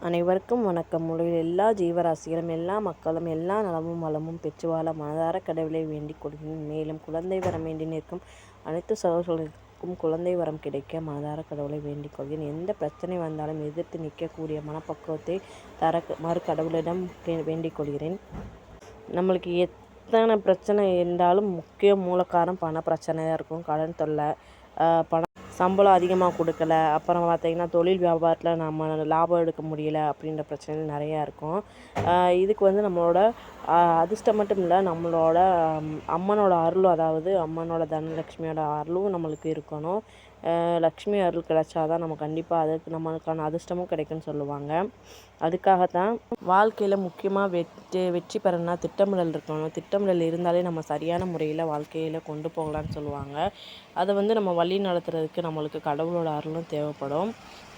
அனைவருக்கும் வணக்கம். உலகில் எல்லா ஜீவராசிகளும் எல்லா மக்களும் எல்லா நலமும் வளமும் பெற்று வாழ மனதார கடவுளை வேண்டிக் கொள்கிறேன். மேலும் குழந்தை வரம் வேண்டி நிற்கும் அனைத்து சகோதரர்களுக்கும் குழந்தை வரம் கிடைக்க மனதார கடவுளை வேண்டிக் கொள்கிறேன். எந்த பிரச்சனை வந்தாலும் எதிர்த்து நிற்கக்கூடிய மனப்பக்குவத்தை தர மறு கடவுளிடம் வேண்டிக் கொள்கிறேன். நம்மளுக்கு எத்தனை பிரச்சனை இருந்தாலும் முக்கிய மூலக்காரம் பண பிரச்சனையாக இருக்கும். கடன் தொல்லை, பணம் சம்பளம் அதிகமாக கொடுக்கல, அப்புறம் பார்த்திங்கன்னா தொழில் வியாபாரத்தில் நம்ம லாபம் எடுக்க முடியல அப்படின்ற பிரச்சனைகள் நிறையா இருக்கும். இதுக்கு வந்து நம்மளோட அதிர்ஷ்டம் மட்டும் இல்லை, நம்மளோட அம்மனோட அருளும், அதாவது அம்மனோட தனலட்சுமியோட அருளும் நம்மளுக்கு இருக்கணும். லக்ஷ்மி அருள் கிடைச்சாதான் நம்ம கண்டிப்பாக அதுக்கு நம்மளுக்கான அதிர்ஷ்டமும் கிடைக்குன்னு சொல்லுவாங்க. அதுக்காகத்தான் வாழ்க்கையில் முக்கியமாக வெற்றி பெறணும்னா திட்டமிடல் இருக்கணும். திட்டமிடல் இருந்தாலே நம்ம சரியான முறையில் வாழ்க்கையில் கொண்டு போகலான்னு சொல்லுவாங்க. அதை வந்து நம்ம வழி நடத்துறதுக்கு நம்மளுக்கு கடவுளோட அருளும்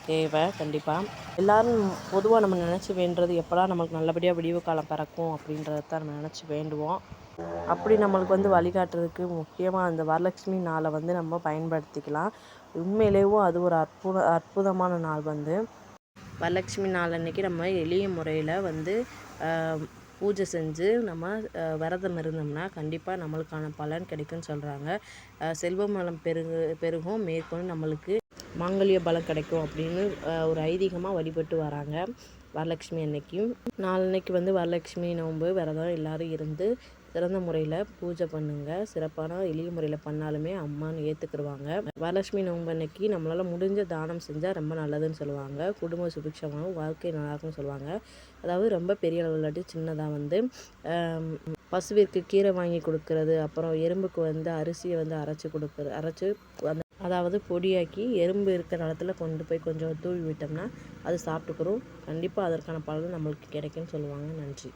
தேவை. கண்டிப்பாக எல்லோரும் பொதுவாக நம்ம நினச்சி வேண்டுறது எப்போலாம் நம்மளுக்கு நல்லபடியாக விடிவு காலம் பிறக்கும் அப்படின்றத தான் நம்ம நினச்சி வேண்டுவோம். அப்படி நம்மளுக்கு வந்து வழிகாட்டுறதுக்கு முக்கியமாக அந்த வரலட்சுமி நாளை வந்து நம்ம பயன்படுத்திக்கலாம். உண்மையிலேயும் அது ஒரு அற்புதமான நாள். வந்து வரலட்சுமி நாள் அன்னைக்கு நம்ம எளிய முறையில் வந்து பூஜை செஞ்சு நம்ம விரதம் இருந்தோம்னா கண்டிப்பாக நம்மளுக்கான பலன் கிடைக்கும்னு சொல்கிறாங்க. செல்வம் வளம் பெருகும், மேற்கொண்டு நம்மளுக்கு மாங்கல்ய பலம் கிடைக்கும் அப்படின்னு ஒரு ஐதீகமாக வழிபட்டு வராங்க. வரலட்சுமி அன்னைக்கும் நாளன்னைக்கு வந்து வரலட்சுமி நோன்பு விரதம் எல்லோரும் இருந்து சிறந்த முறையில் பூஜை பண்ணுங்க. சிறப்பான எளிய முறையில் பண்ணாலுமே அம்மான்னு ஏற்றுக்குருவாங்க. வரலட்சுமி நோன்பு அன்னைக்கு நம்மளால் முடிஞ்ச தானம் செஞ்சால் ரொம்ப நல்லதுன்னு சொல்லுவாங்க. குடும்ப சுபிக்ஷமாகவும் வாழ்க்கை நல்லாயிருக்குன்னு சொல்லுவாங்க. அதாவது ரொம்ப பெரிய அளவில் இல்லாட்டி சின்னதாக வந்து பசுவிற்கு கீரை வாங்கி கொடுக்கறது, அப்புறம் எறும்புக்கு வந்து அரிசியை வந்து அரைச்சி அதாவது பொடியாக்கி எறும்பு இருக்கிற இடத்துல கொண்டு போய் கொஞ்சம் தூவி விட்டோம்னா அது சாப்பிட்டுக்கிறோம். கண்டிப்பாக அதற்கான பலன் நம்மளுக்கு கிடைக்குன்னு சொல்லுவாங்க. நன்றி.